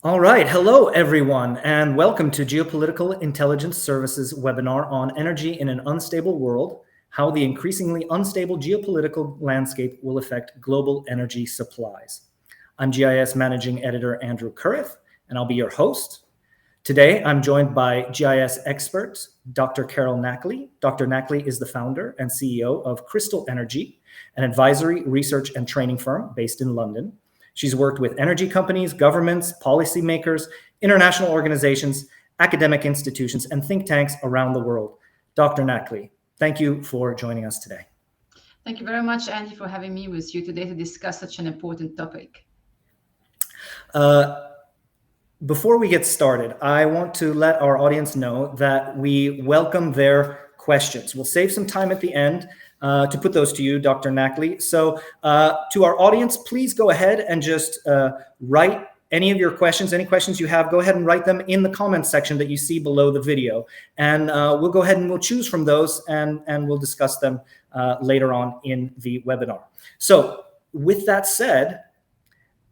All right. Hello, everyone, and welcome to Geopolitical Intelligence Services webinar on energy in an unstable world, how the increasingly unstable geopolitical landscape will affect global energy supplies. I'm GIS Managing Editor Andrew Kureth, and I'll be your host. Today, I'm joined by GIS expert Dr. Carole Nakhle. Dr. Nakhle is the founder and CEO of Crystal Energy, an advisory, research, and training firm based in London. She's worked with energy companies, governments, policymakers, international organizations, academic institutions, and think tanks around the world. Dr. Nakhle, thank you for joining us today. Thank you very much, Andy, for having me with you today to discuss such an important topic. Before we get started, I want to let our audience know that we welcome their questions. We'll save some time at the end to put those to you, Dr. Nakhle. So to our audience, please go ahead and just write any of your questions, any questions you have, go ahead and write them in the comments section that you see below the video. And we'll go ahead and we'll choose from those and we'll discuss them later on in the webinar. So with that said,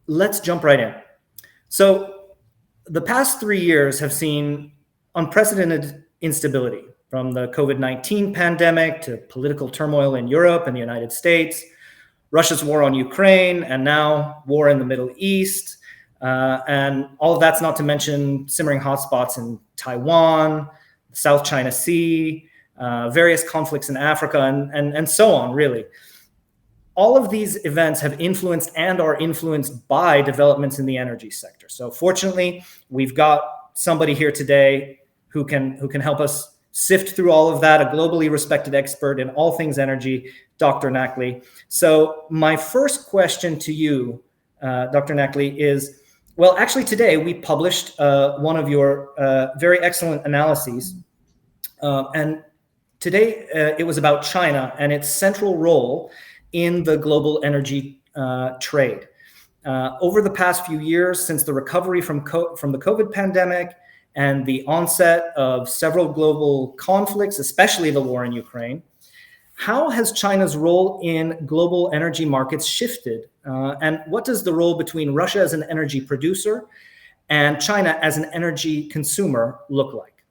let's jump right in. So the past 3 years have seen unprecedented instability, from the COVID-19 pandemic to political turmoil in Europe and the United States, Russia's war on Ukraine, and now war in the Middle East. And all of that's not to mention simmering hotspots in Taiwan, the South China Sea, various conflicts in Africa, and so on, really. All of these events have influenced and are influenced by developments in the energy sector. So fortunately, we've got somebody here today who can help us sift through all of that, a globally respected expert in all things energy, Dr. Nakhle. So my first question to you, Dr. Nakhle, is, well, actually today we published one of your very excellent analyses. And today it was about China and its central role in the global energy trade. Over the past few years, since the recovery from the COVID pandemic and the onset of several global conflicts, especially the war in Ukraine, how has China's role in global energy markets shifted? And what does the role between Russia as an energy producer and China as an energy consumer look like?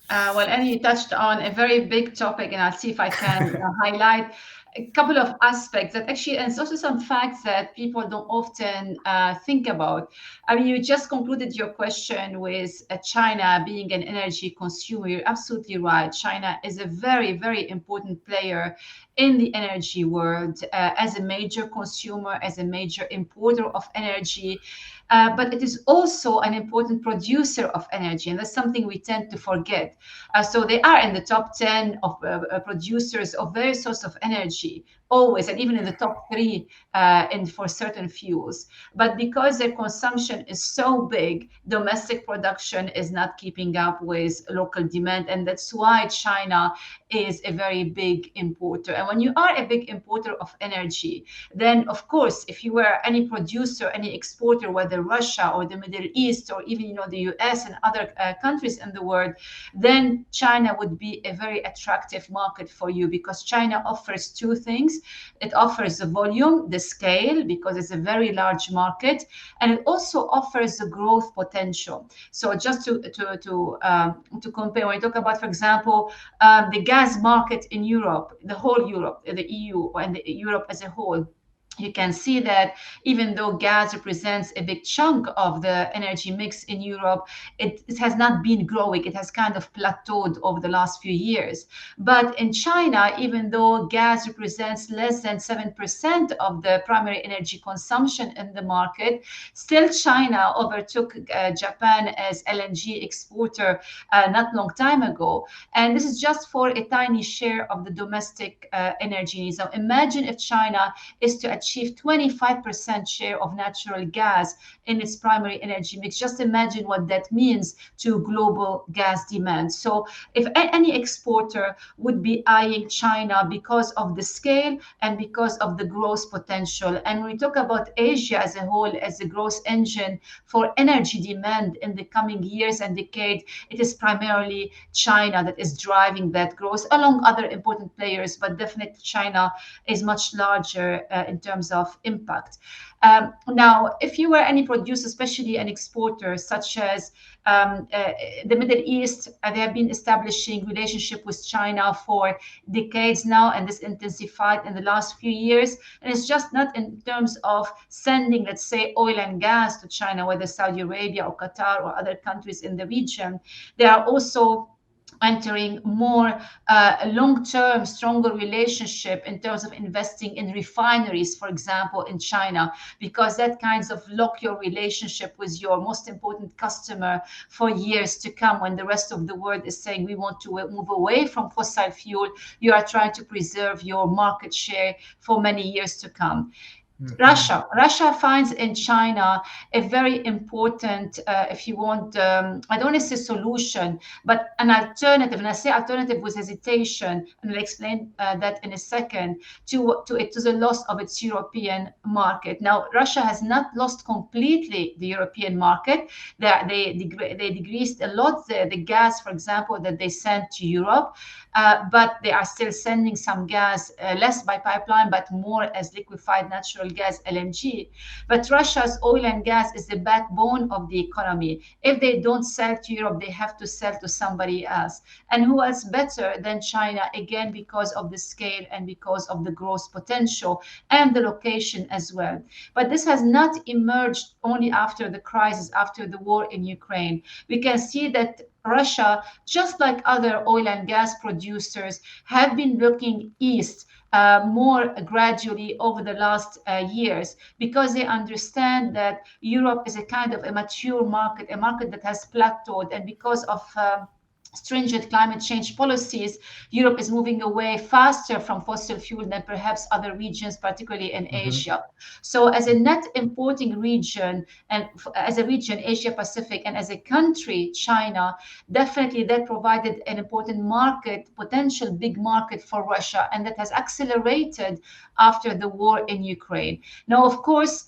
Well, Andy, you touched on a very big topic, and I'll see if I can highlight a couple of aspects that actually, and it's also some facts that people don't often think about. I mean, you just concluded your question with China being an energy consumer. You're absolutely right. China is a very, very important player in the energy world as a major consumer, as a major importer of energy. But it is also an important producer of energy, and that's something we tend to forget. So they are in the top 10 of producers of various sources of energy, always, and even in the top 3 for certain fuels. But because their consumption is so big, domestic production is not keeping up with local demand, and that's why China is a very big importer. And when you are a big importer of energy, then of course, if you were any producer, any exporter, whether Russia or the Middle East or even the US and other countries in the world, then China would be a very attractive market for you, because China offers 2 things. It offers the volume, the scale, because it's a very large market, and it also offers the growth potential. So just to compare, when you talk about, for example, the gas market in Europe, the whole Europe, the EU, and Europe as a whole, you can see that even though gas represents a big chunk of the energy mix in Europe, it has not been growing. It has kind of plateaued over the last few years. But in China, even though gas represents less than 7% of the primary energy consumption in the market, still China overtook Japan as LNG exporter not long time ago. And this is just for a tiny share of the domestic energy needs. So imagine if China is to achieve 25% share of natural gas in its primary energy mix. Just imagine what that means to global gas demand. So if any exporter would be eyeing China because of the scale and because of the growth potential. And when we talk about Asia as a whole as a growth engine for energy demand in the coming years and decade, it is primarily China that is driving that growth, along other important players, but definitely China is much larger in terms terms of impact. Now, if you were any producer, especially an exporter, such as the Middle East, they have been establishing relationship with China for decades now, and this intensified in the last few years. And it's just not in terms of sending, let's say, oil and gas to China, whether Saudi Arabia or Qatar or other countries in the region. They are also entering more long-term, stronger relationship in terms of investing in refineries, for example, in China, because that kinds of lock your relationship with your most important customer for years to come. When the rest of the world is saying we want to move away from fossil fuel, you are trying to preserve your market share for many years to come. Russia finds in China a very important, if you want, I don't want to say solution, but an alternative. And I say alternative with hesitation, and I'll explain that in a second, to the loss of its European market. Now, Russia has not lost completely the European market. They decreased a lot the gas, for example, that they sent to Europe. But they are still sending some gas, less by pipeline, but more as liquefied natural gas, LNG. But Russia's oil and gas is the backbone of the economy. If they don't sell to Europe, they have to sell to somebody else. And who else better than China, again, because of the scale and because of the growth potential and the location as well. But this has not emerged only after the crisis, after the war in Ukraine. We can see that Russia, just like other oil and gas producers, have been looking east more gradually over the last years, because they understand that Europe is a kind of a mature market, a market that has plateaued, and because of stringent climate change policies, Europe is moving away faster from fossil fuel than perhaps other regions, particularly in Asia. So as a net importing region, and as a region, Asia Pacific, and as a country, China, definitely that provided an important market, potential big market for Russia, and that has accelerated after the war in Ukraine. Now, of course,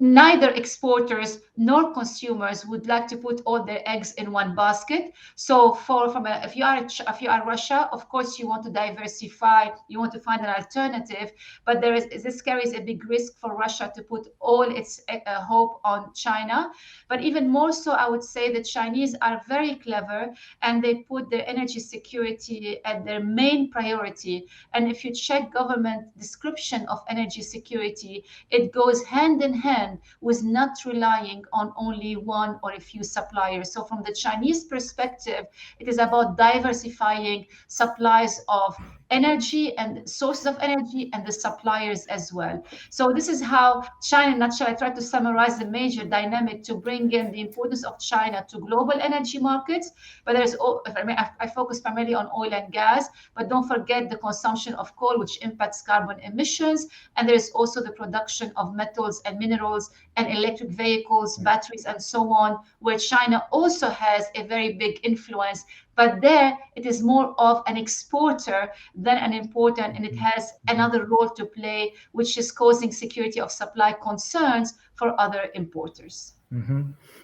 neither exporters nor consumers would like to put all their eggs in one basket. So if you are Russia, of course you want to diversify, you want to find an alternative, but this carries a big risk for Russia to put all its hope on China. But even more so, I would say the Chinese are very clever, and they put their energy security at their main priority. And if you check government description of energy security, it goes hand in hand with not relying on only one or a few suppliers. So from the Chinese perspective, it is about diversifying supplies of energy and sources of energy and the suppliers as well. So this is how China, in a nutshell, I try to summarize the major dynamic to bring in the importance of China to global energy markets. But I focus primarily on oil and gas, but don't forget the consumption of coal, which impacts carbon emissions. And there is also the production of metals and minerals and electric vehicles, batteries, and so on, where China also has a very big influence. But there, it is more of an exporter than an importer, and it has another role to play, which is causing security of supply concerns for other importers.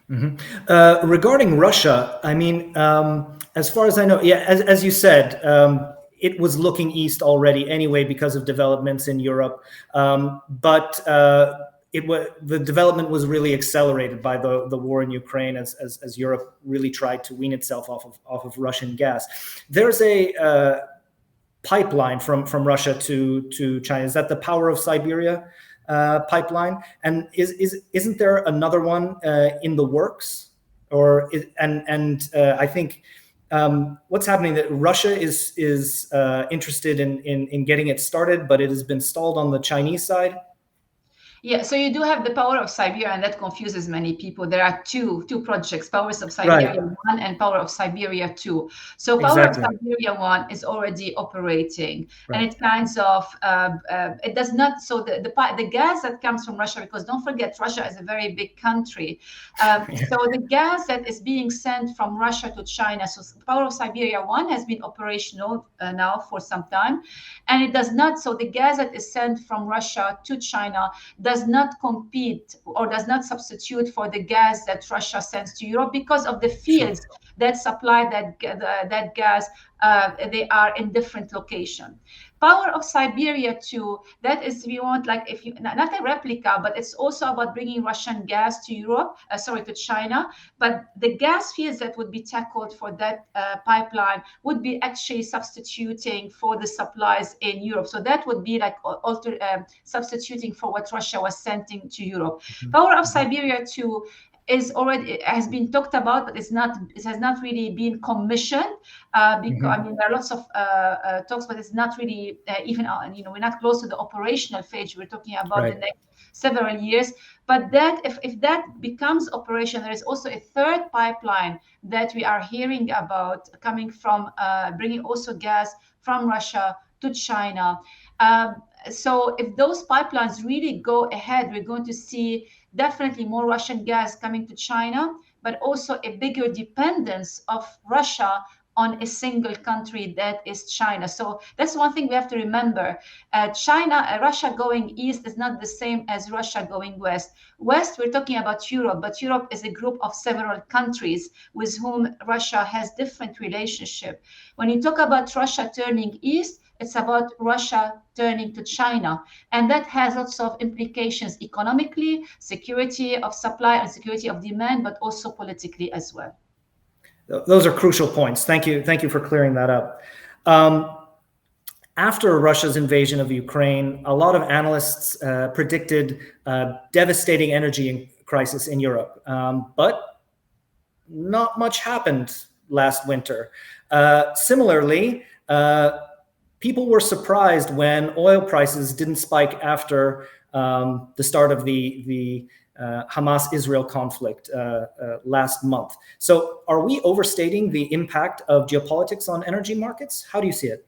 Regarding Russia, I mean, as far as I know, yeah, as you said, it was looking east already anyway because of developments in Europe, but the development was really accelerated by the war in Ukraine as Europe really tried to wean itself off of Russian gas. There's a pipeline from Russia to China. Is that the Power of Siberia pipeline? And isn't there another one in the works? I think what's happening that Russia is interested in getting it started, but it has been stalled on the Chinese side. Yeah, so you do have the Power of Siberia, and that confuses many people. There are two projects, Powers of Siberia 1 and Power of Siberia 2. So Power of Siberia 1 is already operating, and it kinds of, it does not, so the gas that comes from Russia, because don't forget, Russia is a very big country. So the gas that is being sent from Russia to China, so Power of Siberia 1 has been operational now for some time, and it does not, so the gas that is sent from Russia to China does not compete or does not substitute for the gas that Russia sends to Europe, because of the fields that supply that gas. They are in different locations. Power of Siberia too, that is, we want, like, if you, not a replica, but it's also about bringing Russian gas to Europe, to China. But the gas fields that would be tackled for that pipeline would be actually substituting for the supplies in Europe. So that would be like substituting for what Russia was sending to Europe. Power of Siberia too is already, has been talked about, but it has not really been commissioned, because I mean, there are lots of talks, but it's not really even we're not close to the operational phase. We're talking about the next several years. But that, if that becomes operational, there is also a third pipeline that we are hearing about coming from, bringing also gas from Russia to China. So if those pipelines really go ahead, we're going to see definitely more Russian gas coming to China, but also a bigger dependence of Russia on a single country, that is China. So that's one thing we have to remember. Russia going east is not the same as Russia going west. West, we're talking about Europe, but Europe is a group of several countries with whom Russia has different relationship. When you talk about Russia turning east, it's about Russia turning to China. And that has lots of implications economically, security of supply and security of demand, but also politically as well. Those are crucial points. Thank you for clearing that up. After Russia's invasion of Ukraine, a lot of analysts predicted a devastating energy crisis in Europe, but not much happened last winter. Similarly, people were surprised when oil prices didn't spike after the start of the Hamas-Israel conflict last month. So are we overstating the impact of geopolitics on energy markets? How do you see it?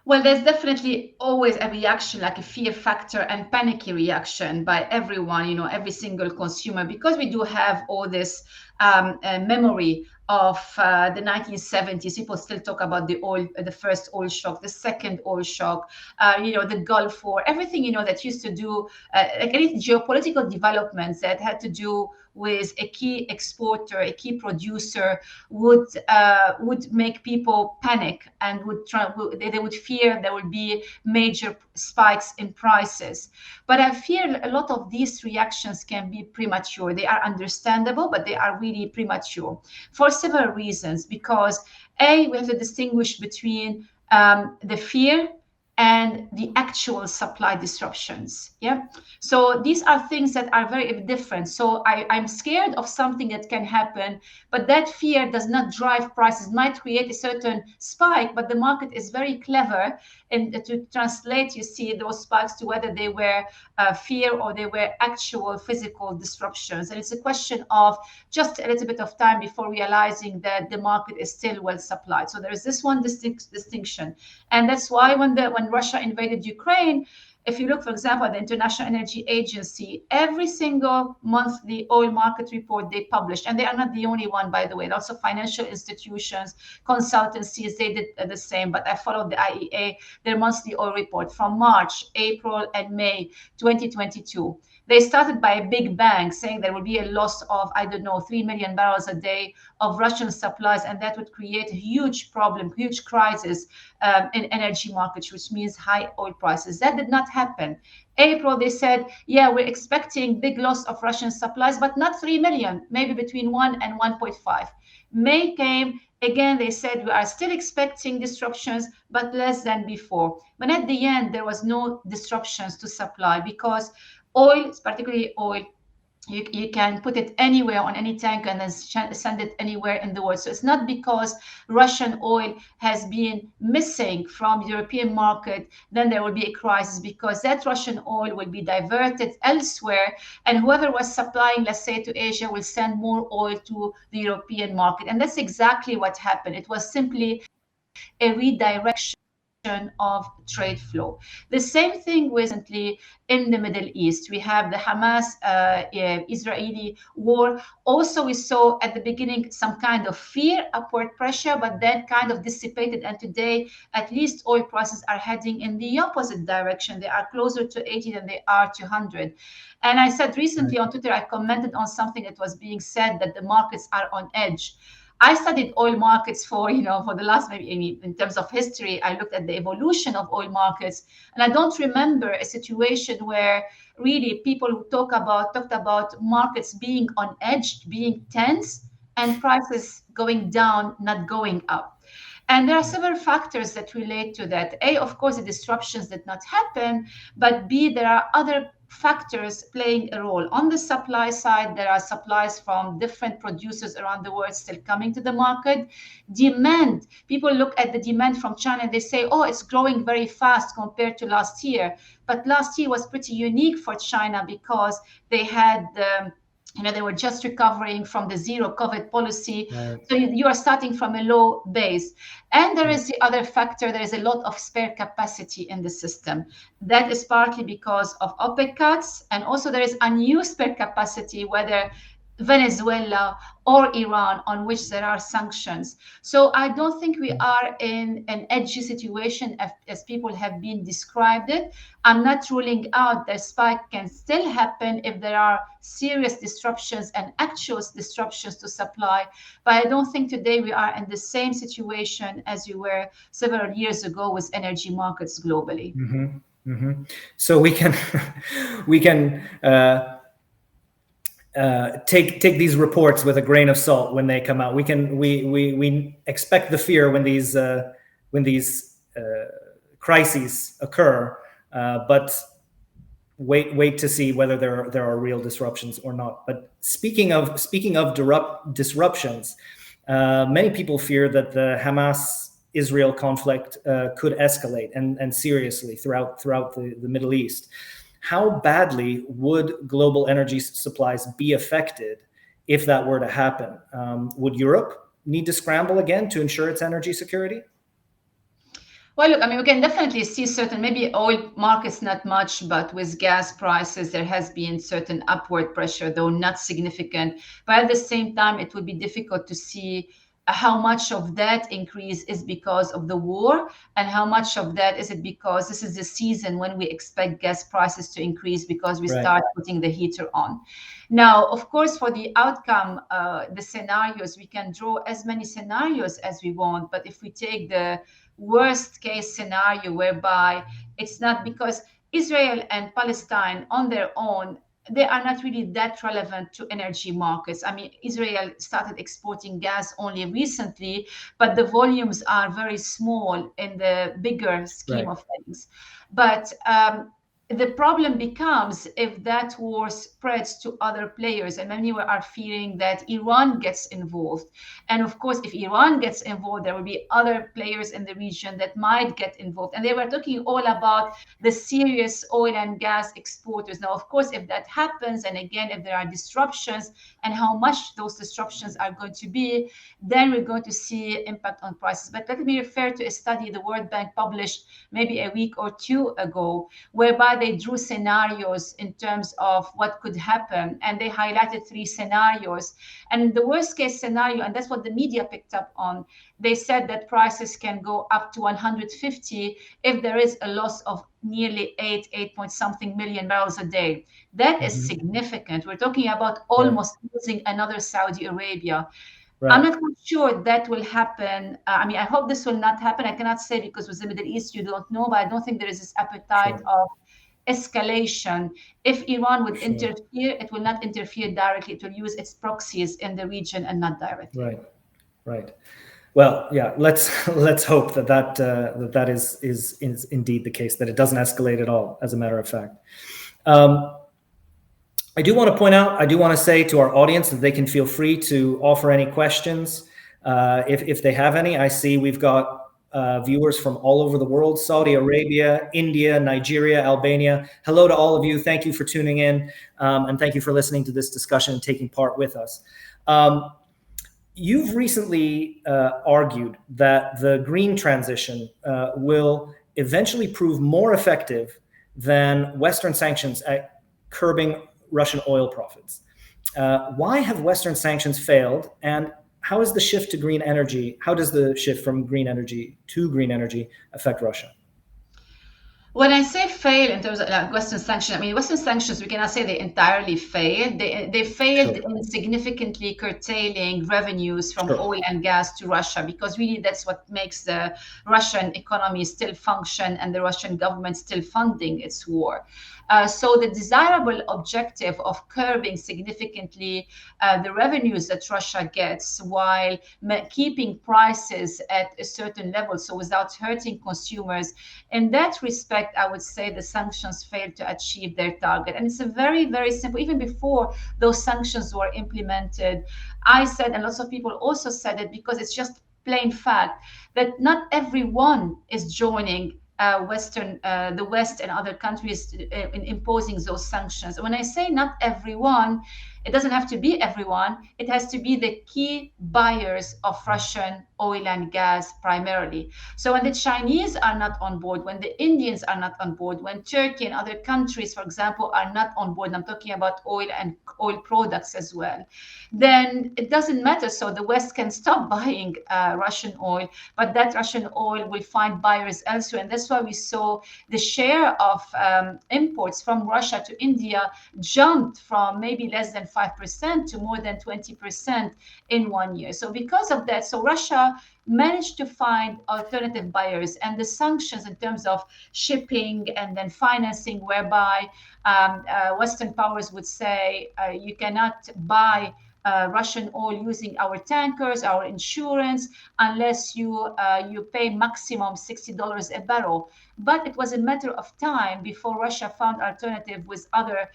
Well, there's definitely always a reaction, like a fear factor and panicky reaction by everyone, every single consumer, because we do have all this memory of the 1970s. People still talk about the first oil shock, the second oil shock, the Gulf War, everything, that used to do, like any geopolitical developments that had to do with a key exporter, a key producer, would make people panic and they would fear there would be major spikes in prices. But I fear a lot of these reactions can be premature. They are understandable, but they are really premature for several reasons. Because we have to distinguish between the fear and the actual supply disruptions. Yeah. So these are things that are very different. So I'm scared of something that can happen, but that fear does not drive prices. It might create a certain spike, but the market is very clever to translate, those spikes to whether they were fear or they were actual physical disruptions. And it's a question of just a little bit of time before realizing that the market is still well supplied. So there is this one distinction. And that's why when Russia invaded Ukraine, if you look, for example, at the International Energy Agency, every single monthly oil market report they published, and they are not the only one, by the way, also financial institutions, consultancies, they did the same, but I followed the IEA, their monthly oil report from March, April, and May 2022. They started by a big bang, saying there will be a loss of, 3 million barrels a day of Russian supplies, and that would create a huge problem, huge crisis in energy markets, which means high oil prices. That did not happen. April, they said, we're expecting big loss of Russian supplies, but not 3 million, maybe between 1 and 1.5. May came, again, they said, we are still expecting disruptions, but less than before. But at the end, there was no disruptions to supply because oil, particularly oil, you can put it anywhere on any tanker and then send it anywhere in the world. So it's not because Russian oil has been missing from the European market, then there will be a crisis, because that Russian oil will be diverted elsewhere. And whoever was supplying, let's say, to Asia will send more oil to the European market. And that's exactly what happened. It was simply a redirection of trade flow. The same thing recently in the Middle East. We have the Hamas-Israeli war. Also, we saw at the beginning some kind of fear, upward pressure, but then kind of dissipated. And today, at least oil prices are heading in the opposite direction. They are closer to 80 than they are to 100. And I said recently on Twitter, I commented on something that was being said, that the markets are on edge. I studied oil markets for the last, maybe in terms of history, I looked at the evolution of oil markets, and I don't remember a situation where really people who talked about markets being on edge, being tense, and prices going down, not going up. And there are several factors that relate to that. A, of course, the disruptions did not happen, but B, there are other factors playing a role. On the supply side, there are supplies from different producers around the world still coming to the market. Demand, people look at the demand from China and they say, oh, it's growing very fast compared to last year. But last year was pretty unique for China because they had they were just recovering from the zero COVID policy. Right. So you are starting from a low base. And there is the other factor, there is a lot of spare capacity in the system. That is partly because of OPEC cuts, and also there is unused spare capacity, whether Venezuela or Iran, on which there are sanctions. So I don't think we are in an edgy situation as people have been described it. I'm not ruling out that spike can still happen if there are serious disruptions and actual disruptions to supply. But I don't think today we are in the same situation as we were several years ago with energy markets globally. So we can take these reports with a grain of salt when they come out. We expect the fear when these crises occur, but wait to see whether there are real disruptions or not. But speaking of disruptions, many people fear that the Hamas-Israel conflict could escalate and seriously throughout the Middle East. How badly would global energy supplies be affected if that were to happen? Would Europe need to scramble again to ensure its energy security? Well, look, I mean, we can definitely see certain, maybe oil markets not much, but with gas prices, there has been certain upward pressure, though not significant. But at the same time, it would be difficult to see how much of that increase is because of the war, and how much of that is it because this is the season when we expect gas prices to increase because we start putting the heater on. Now, of course, for the outcome, the scenarios, we can draw as many scenarios as we want, but if we take the worst case scenario whereby it's not, because Israel and Palestine on their own, they are not really that relevant to energy markets. I mean, Israel started exporting gas only recently, but the volumes are very small in the bigger scheme of things. But the problem becomes if that war spreads to other players, and many are fearing that Iran gets involved. And of course, if Iran gets involved, there will be other players in the region that might get involved. And they were talking all about the serious oil and gas exporters. Now, of course, if that happens, and again, if there are disruptions and how much those disruptions are going to be, then we're going to see impact on prices. But let me refer to a study the World Bank published maybe a week or two ago, whereby they drew scenarios in terms of what could happen, and they highlighted 3 scenarios. And the worst case scenario, and that's what the media picked up on, they said that prices can go up to 150 if there is a loss of nearly 8 point something million barrels a day. That is significant. We're talking about almost losing another Saudi Arabia. I'm not quite sure that will happen. I mean, I hope this will not happen. I cannot say, because with the Middle East, you don't know, but I don't think there is this appetite of escalation. If Iran would interfere, it will not interfere directly. It will use its proxies in the region and not directly. Right. Well, yeah. Let's hope that is indeed the case, that it doesn't escalate at all. As a matter of fact, I do want to point out, I do want to say to our audience that they can feel free to offer any questions if they have any. I see we've got viewers from all over the world: Saudi Arabia, India, Nigeria, Albania. Hello to all of you. Thank you for tuning in, and thank you for listening to this discussion and taking part with us. You've recently argued that the green transition will eventually prove more effective than Western sanctions at curbing Russian oil profits. Why have Western sanctions failed, and how is the shift to green energy? How does the shift from green energy to green energy affect Russia? When I say fail in terms of Western sanctions, I mean Western sanctions, we cannot say they entirely failed. They failed Sure. in significantly curtailing revenues from Sure. oil and gas to Russia, because really that's what makes the Russian economy still function and the Russian government still funding its war. So the desirable objective of curbing significantly the revenues that Russia gets while keeping prices at a certain level, so without hurting consumers, in that respect, I would say the sanctions failed to achieve their target. And it's a very, very simple, even before those sanctions were implemented, I said, and lots of people also said it, because it's just plain fact that not everyone is joining the West and other countries in imposing those sanctions. And when I say not everyone, it doesn't have to be everyone. It has to be the key buyers of Russian oil and gas primarily. So when the Chinese are not on board, when the Indians are not on board, when Turkey and other countries, for example, are not on board, and I'm talking about oil and oil products as well, then it doesn't matter. So the West can stop buying Russian oil, but that Russian oil will find buyers elsewhere. And that's why we saw the share of imports from Russia to India jumped from maybe less than 5% to more than 20% in 1 year. So because of that, so Russia managed to find alternative buyers, and the sanctions in terms of shipping and then financing, whereby Western powers would say you cannot buy Russian oil using our tankers, our insurance, unless you pay maximum $60 a barrel. But it was a matter of time before Russia found alternative with other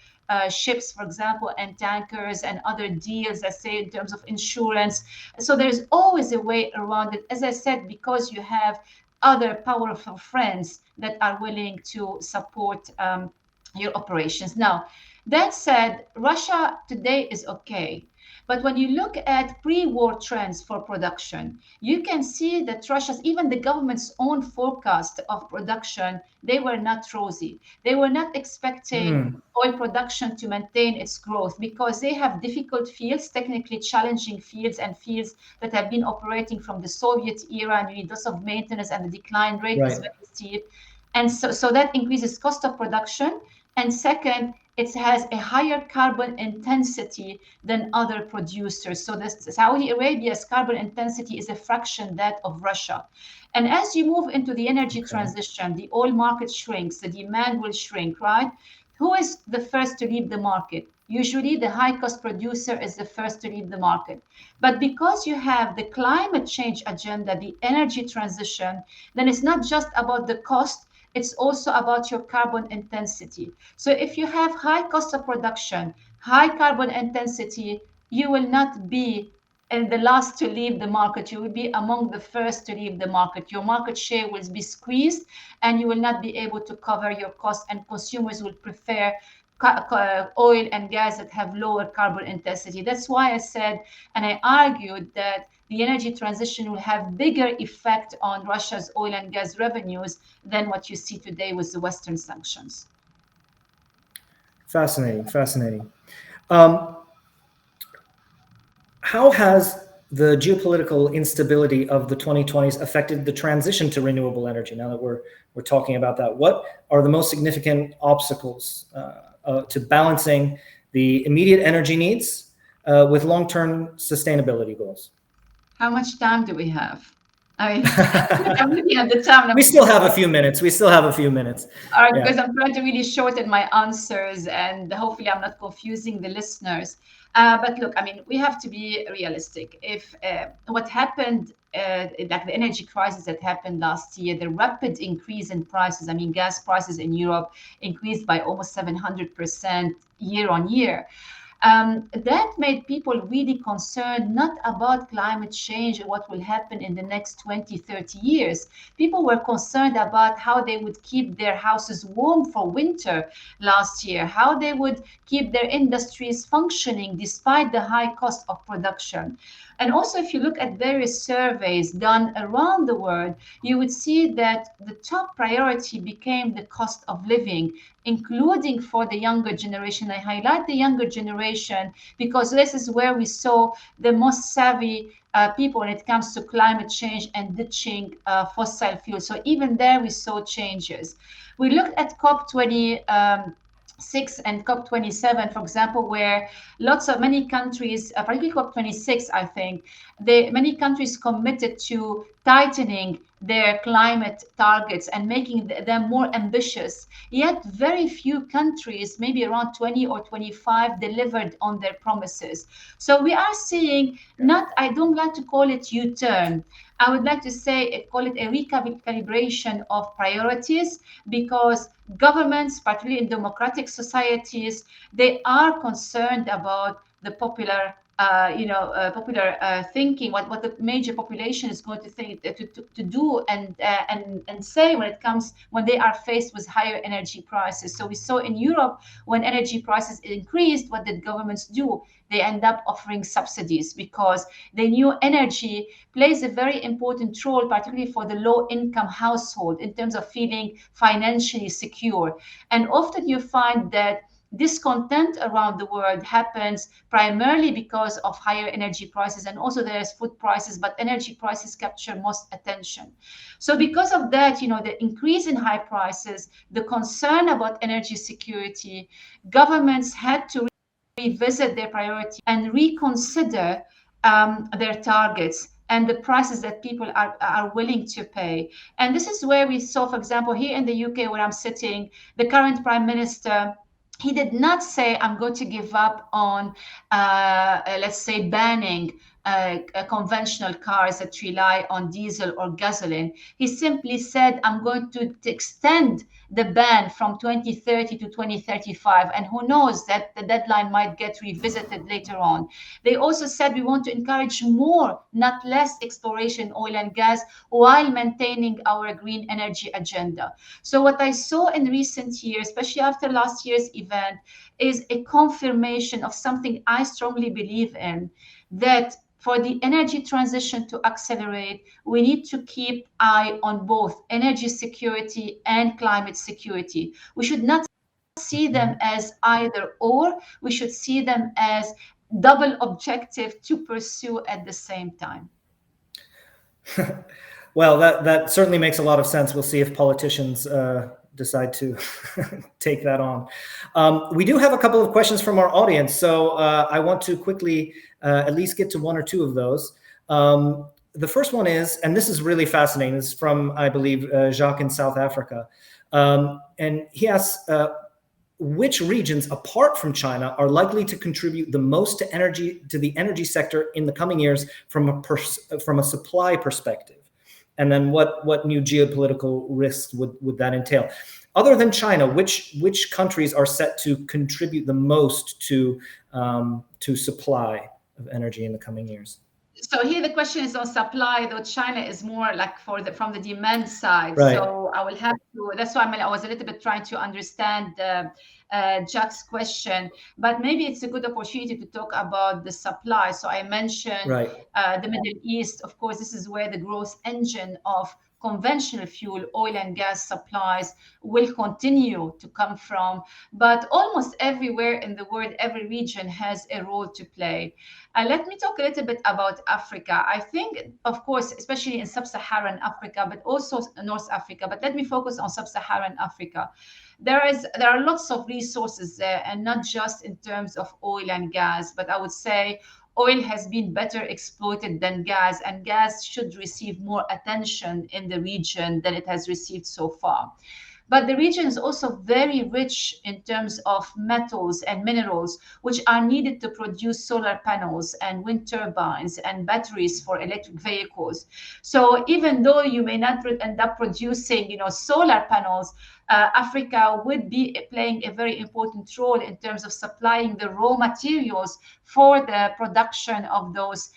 ships, for example, and tankers and other deals, let's say, in terms of insurance. So there's always a way around it. As I said, because you have other powerful friends that are willing to support your operations. Now, that said, Russia today is okay. But when you look at pre-war trends for production, you can see that Russia's, even the government's own forecast of production, they were not rosy. They were not expecting oil production to maintain its growth, because they have difficult fields, technically challenging fields, and fields that have been operating from the Soviet era, and you need lots of maintenance, and the decline rate is Right. very steep. And so that increases cost of production. And second, it has a higher carbon intensity than other producers. So Saudi Arabia's carbon intensity is a fraction that of Russia. And as you move into the energy transition, the oil market shrinks, the demand will shrink, right? Who is the first to leave the market? Usually the high cost producer is the first to leave the market. But because you have the climate change agenda, the energy transition, then it's not just about the cost, it's also about your carbon intensity. So if you have high cost of production, high carbon intensity, you will not be and the last to leave the market. You will be among the first to leave the market. Your market share will be squeezed, and you will not be able to cover your costs, and consumers will prefer oil and gas that have lower carbon intensity. That's why I said, and I argued, that the energy transition will have bigger effect on Russia's oil and gas revenues than what you see today with the Western sanctions. Fascinating, fascinating. How has the geopolitical instability of the 2020s affected the transition to renewable energy? Now that we're talking about that, what are the most significant obstacles to balancing the immediate energy needs with long-term sustainability goals? How much time do we have? I mean, I'm looking at the time. We still have a few minutes. All right, because I'm trying to really shorten my answers, and hopefully I'm not confusing the listeners. But look, I mean, we have to be realistic. If what happened, like the energy crisis that happened last year, the rapid increase in prices, I mean, gas prices in Europe increased by almost 700% year on year. That made people really concerned, not about climate change and what will happen in the next 20, 30 years. People were concerned about how they would keep their houses warm for winter last year, how they would keep their industries functioning despite the high cost of production. And also, if you look at various surveys done around the world, you would see that the top priority became the cost of living, including for the younger generation. I highlight the younger generation consideration, because this is where we saw the most savvy people when it comes to climate change and ditching fossil fuels. So even there we saw changes. We looked at COP26 and COP27, for example, where many countries, particularly COP26, I think, many countries committed to tightening their climate targets and making them more ambitious. Yet very few countries, maybe around 20 or 25, delivered on their promises. So we are seeing I don't like to call it U-turn. I would like to call it a recalibration of priorities, because governments, particularly in democratic societies, they are concerned about the popular thinking, what the major population is going to think to do and say when they are faced with higher energy prices. So we saw in Europe, when energy prices increased, what did governments do? They end up offering subsidies, because they knew energy plays a very important role, particularly for the low income household, in terms of feeling financially secure. And often you find that discontent around the world happens primarily because of higher energy prices, and also there's food prices, but energy prices capture most attention. So because of that, the increase in high prices, the concern about energy security, governments had to revisit their priority and reconsider their targets and the prices that people are willing to pay. And this is where we saw, for example, here in the UK, where I'm sitting, the current Prime Minister, he did not say, I'm going to give up on, let's say, banning conventional cars that rely on diesel or gasoline. He simply said, I'm going to extend the ban from 2030 to 2035. And who knows, that the deadline might get revisited later on. They also said, we want to encourage more, not less, exploration in oil and gas, while maintaining our green energy agenda. So what I saw in recent years, especially after last year's event, is a confirmation of something I strongly believe in, that for the energy transition to accelerate, we need to keep eye on both energy security and climate security. We should not see them as either or. We should see them as double objective to pursue at the same time. Well, that certainly makes a lot of sense. We'll see if politicians decide to take that on. We do have a couple of questions from our audience, so I want to quickly at least get to one or two of those. The first one is, and this is really fascinating, this is from, I believe, Jacques in South Africa. And he asks, which regions apart from China are likely to contribute the most to the energy sector in the coming years from a supply perspective? And then what new geopolitical risks would that entail? Other than China, which countries are set to contribute the most to supply of energy in the coming years? So here the question is on supply, though China is more like from the demand side. Right. So I will have to, that's why I was a little bit trying to understand Jack's question, but maybe it's a good opportunity to talk about the supply. So I mentioned the Middle East. Of course, this is where the growth engine of conventional fuel, oil and gas supplies will continue to come from. But almost everywhere in the world, every region has a role to play. Let me talk a little bit about Africa. I think, of course, especially in sub-Saharan Africa, but also North Africa. But let me focus on sub-Saharan Africa. There are lots of resources there, and not just in terms of oil and gas, but I would say oil has been better exploited than gas, and gas should receive more attention in the region than it has received so far. But the region is also very rich in terms of metals and minerals, which are needed to produce solar panels and wind turbines and batteries for electric vehicles. So even though you may not end up producing, solar panels, Africa would be playing a very important role in terms of supplying the raw materials for the production of those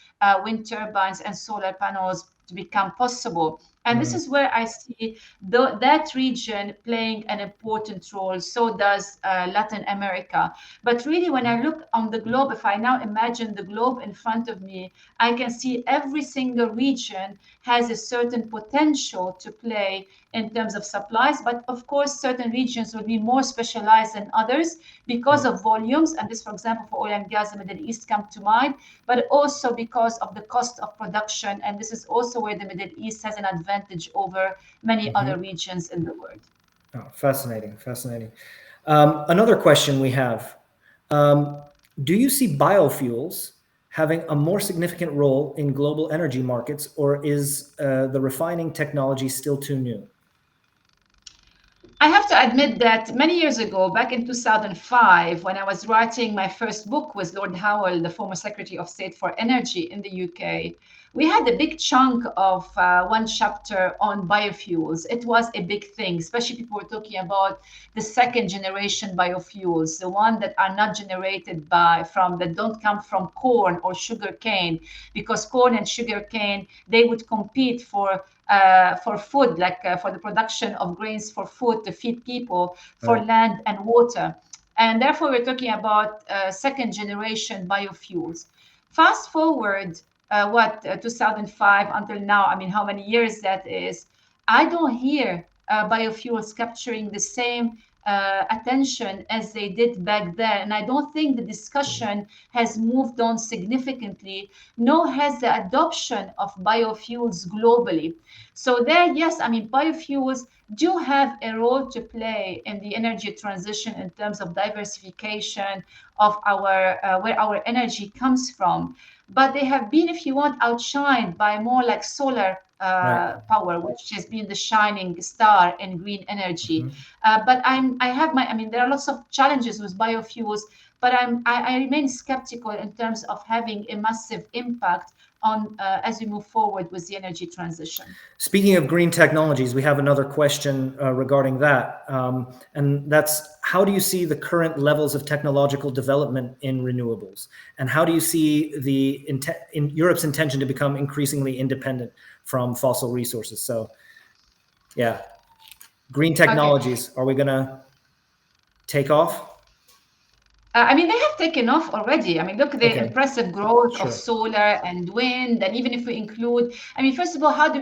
wind turbines and solar panels to become possible. And this is where I see that region playing an important role. So does Latin America. But really, when I look on the globe, if I now imagine the globe in front of me, I can see every single region has a certain potential to play in terms of supplies. But of course, certain regions will be more specialized than others, because of volumes, and this, for example, for oil and gas, the Middle East come to mind, but also because of the cost of production, and this is also where the Middle East has an advantage over many other regions in the world. Oh, fascinating, fascinating. Another question we have, do you see biofuels having a more significant role in global energy markets, or is the refining technology still too new? I have to admit that many years ago, back in 2005, when I was writing my first book with Lord Howell, the former Secretary of State for Energy in the UK, we had a big chunk of one chapter on biofuels. It was a big thing, especially people were talking about the second generation biofuels, the one that are not generated that don't come from corn or sugar cane, because corn and sugar cane, they would compete for food, like for the production of grains for food to feed people, for Right. land and water. And therefore, we're talking about second generation biofuels. Fast forward, 2005 until now, I mean, how many years that is, I don't hear biofuels capturing the same attention as they did back then. And I don't think the discussion has moved on significantly, nor has the adoption of biofuels globally. So there, yes, I mean, biofuels do have a role to play in the energy transition in terms of diversification of our where our energy comes from. But they have been, if you want, outshined by more like solar Right. power, which has been the shining star in green energy. I mean, there are lots of challenges with biofuels, but I remain skeptical in terms of having a massive impact on as we move forward with the energy transition. Speaking of green technologies, we have another question regarding that. And that's, how do you see the current levels of technological development in renewables? And how do you see in Europe's intention to become increasingly independent from fossil resources? So, yeah, green Okay. technologies, are we going to take off? I mean, they have taken off already. I mean, look at the Okay, impressive growth of sure. solar and wind. And even if we include, I mean, first of all, what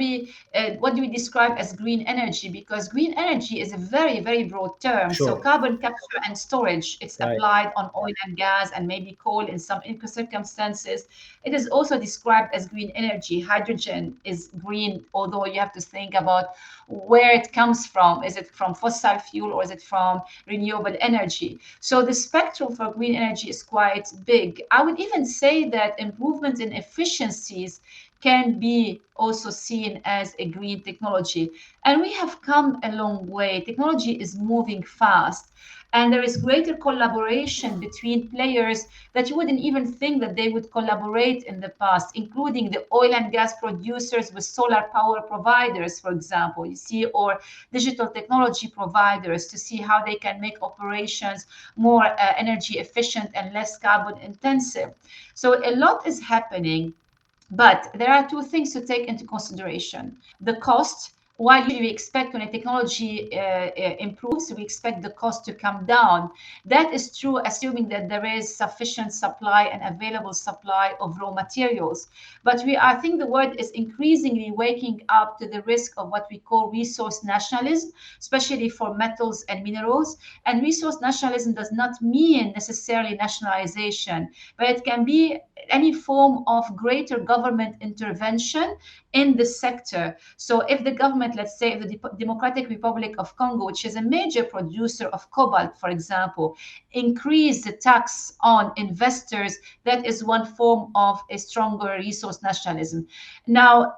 do we describe as green energy? Because green energy is a very, very broad term. So Sure. carbon capture and storage, it's Right. applied on oil and gas and maybe coal in some circumstances. It is also described as green energy. Hydrogen is green, although you have to think about where it comes from. Is it from fossil fuel or is it from renewable energy? So the spectrum for green energy is quite big. I would even say that improvements in efficiencies can be also seen as a green technology. And we have come a long way. Technology is moving fast. And there is greater collaboration between players that you wouldn't even think that they would collaborate in the past, including the oil and gas producers with solar power providers, for example, you see, or digital technology providers to see how they can make operations more energy efficient and less carbon intensive. So a lot is happening, but there are two things to take into consideration. The cost, while usually we expect when a technology improves, we expect the cost to come down. That is true, assuming that there is sufficient supply and available supply of raw materials. But I think the world is increasingly waking up to the risk of what we call resource nationalism, especially for metals and minerals. And resource nationalism does not mean necessarily nationalization, but it can be any form of greater government intervention in the sector. So if the government, let's say the Democratic Republic of Congo, which is a major producer of cobalt, for example, increase the tax on investors, that is one form of a stronger resource nationalism. Now,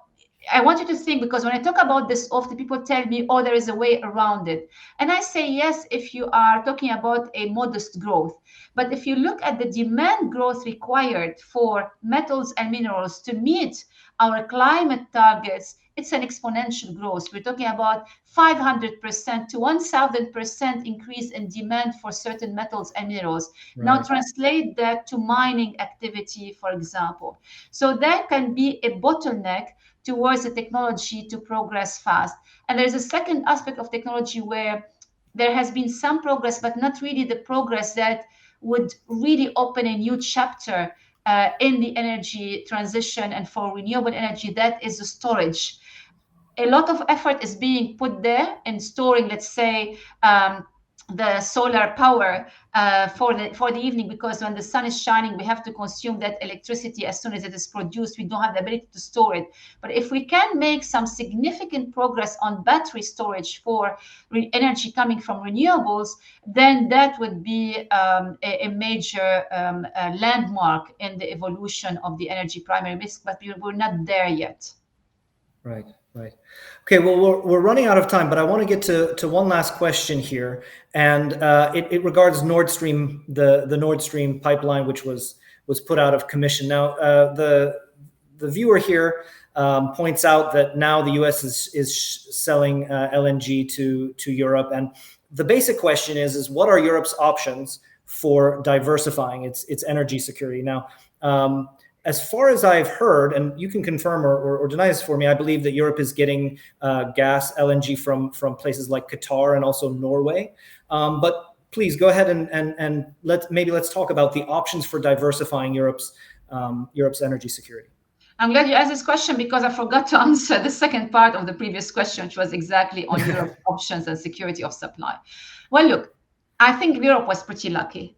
I want you to think, because when I talk about this, often people tell me, oh, there is a way around it. And I say, yes, if you are talking about a modest growth. But if you look at the demand growth required for metals and minerals to meet our climate targets, it's an exponential growth. We're talking about 500% to 1,000% increase in demand for certain metals and minerals. Now Right. translate that to mining activity, for example. So that can be a bottleneck towards the technology to progress fast. And there's a second aspect of technology where there has been some progress, but not really the progress that would really open a new chapter in the energy transition and for renewable energy. That is the storage. A lot of effort is being put there in storing, let's say, the solar power for the evening, because when the sun is shining, we have to consume that electricity as soon as it is produced. We don't have the ability to store it. But if we can make some significant progress on battery storage for energy coming from renewables, then that would be a major landmark in the evolution of the energy primary mix. But we're not there yet. Right, right. Okay, well, we're running out of time, but I want to get to one last question here, and it regards Nord Stream, the Nord Stream pipeline, which was put out of commission. Now, the viewer here points out that now the U.S. is selling LNG to Europe, and the basic question is what are Europe's options for diversifying its energy security? Now, as far as I've heard, and you can confirm or deny this for me, I believe that Europe is getting gas, LNG from places like Qatar and also Norway. But please go ahead and let's talk about the options for diversifying Europe's energy security. I'm glad you asked this question, because I forgot to answer the second part of the previous question, which was exactly on Europe's options and security of supply. Well, look, I think Europe was pretty lucky,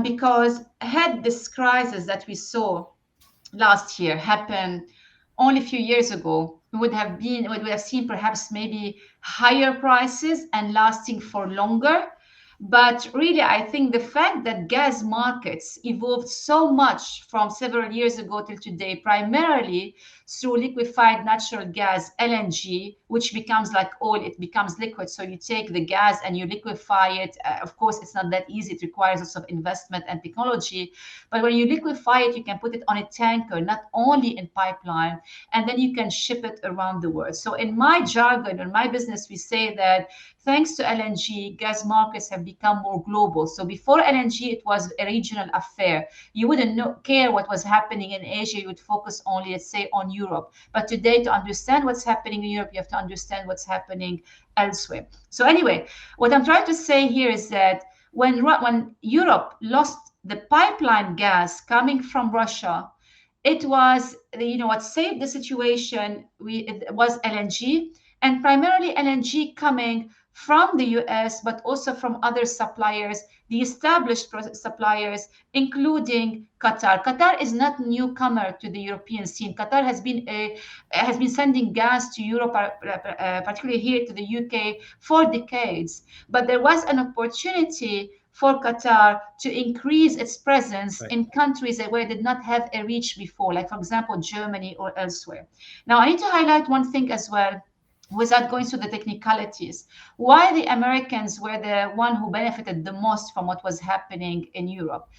because had this crisis that we saw last year happened only a few years ago, we would have seen perhaps maybe higher prices and lasting for longer. But really, I think the fact that gas markets evolved so much from several years ago till today, primarily through liquefied natural gas, LNG, which becomes like oil, it becomes liquid. So you take the gas and you liquefy it. Of course, it's not that easy. It requires lots of investment and technology. But when you liquefy it, you can put it on a tanker, not only in pipeline, and then you can ship it around the world. So in my jargon, in my business, we say that thanks to LNG, gas markets have become more global. So before LNG, it was a regional affair. You wouldn't care what was happening in Asia. You would focus only, let's say, on Europe. But today, to understand what's happening in Europe, you have to understand what's happening elsewhere. So anyway, what I'm trying to say here is that when Europe lost the pipeline gas coming from Russia, it was, what saved the situation it was LNG, and primarily LNG coming from the US, but also from other suppliers, the established suppliers, including Qatar. Qatar is not a newcomer to the European scene. Qatar has been sending gas to Europe, particularly here to the UK, for decades. But there was an opportunity for Qatar to increase its presence in countries where it did not have a reach before, like, for example, Germany or elsewhere. Now, I need to highlight one thing as well, without going through the technicalities. Why the Americans were the one who benefited the most from what was happening in Europe?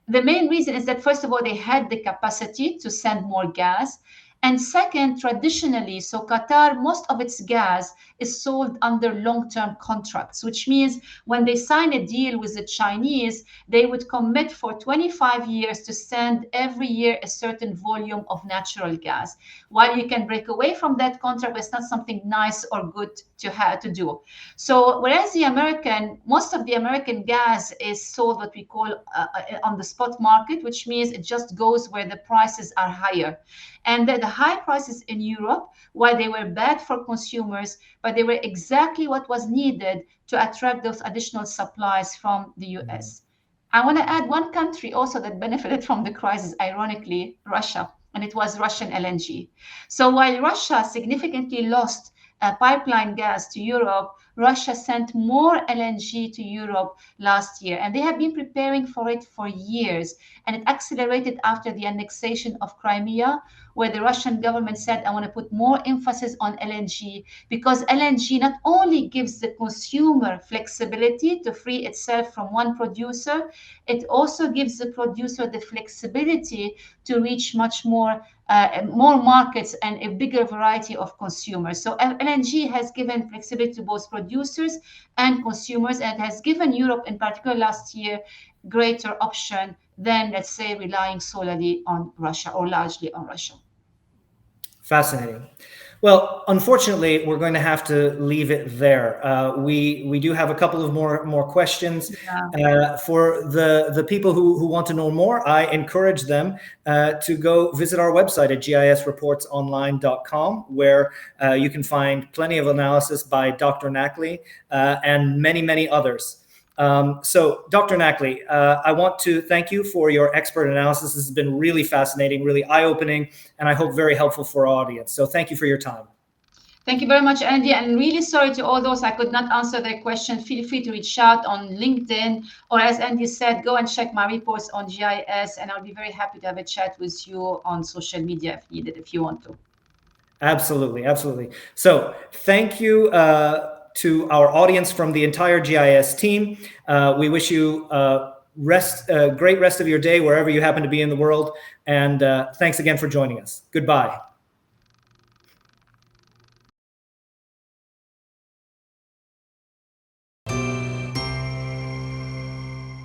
The main reason is that, first of all, they had the capacity to send more gas. And second, traditionally, so Qatar, most of its gas is sold under long-term contracts, which means when they sign a deal with the Chinese, they would commit for 25 years to send every year a certain volume of natural gas. While you can break away from that contract, it's not something nice or good to have to do. So whereas most of the American gas is sold what we call on the spot market, which means it just goes where the prices are higher. And the high prices in Europe, while they were bad for consumers, but they were exactly what was needed to attract those additional supplies from the US. I want to add one country also that benefited from the crisis, ironically, Russia, and it was Russian LNG. So while Russia significantly lost pipeline gas to Europe, Russia sent more LNG to Europe last year, and they have been preparing for it for years. And it accelerated after the annexation of Crimea, where the Russian government said, I want to put more emphasis on LNG, because LNG not only gives the consumer flexibility to free itself from one producer, it also gives the producer the flexibility to reach much more markets and a bigger variety of consumers. So LNG has given flexibility to both producers and consumers, and has given Europe, in particular last year, greater option than, let's say, relying solely on Russia or largely on Russia. Fascinating. Well, unfortunately, we're going to have to leave it there. We do have a couple of more questions. Yeah. For the people who want to know more, I encourage them to go visit our website at gisreportsonline.com, where you can find plenty of analysis by Dr. Nakhle and many others. So, Dr. Nakhle, I want to thank you for your expert analysis. This has been really fascinating, really eye-opening, and I hope very helpful for our audience. So thank you for your time. Thank you very much, Andy. And really sorry to all those I could not answer their question. Feel free to reach out on LinkedIn, or as Andy said, go and check my reports on GIS, and I'll be very happy to have a chat with you on social media if needed, if you want to. Absolutely, absolutely. So thank you to our audience from the entire GIS team. We wish you great rest of your day wherever you happen to be in the world. And thanks again for joining us. Goodbye.